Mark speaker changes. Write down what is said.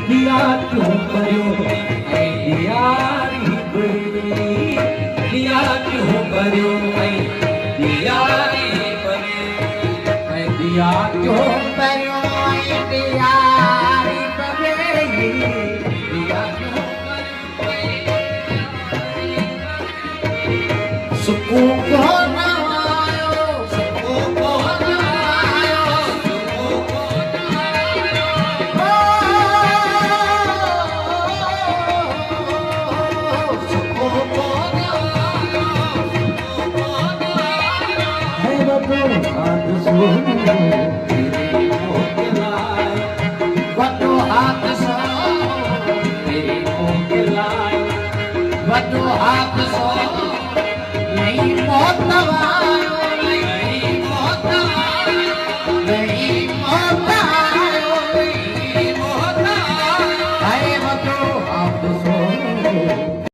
Speaker 1: दिया क्यों करो दियारी बड़ी दिया क्यों करो दियारी बड़ी दिया क्यों करो दियारी बड़ी दिया क्यों करो सुकून को What do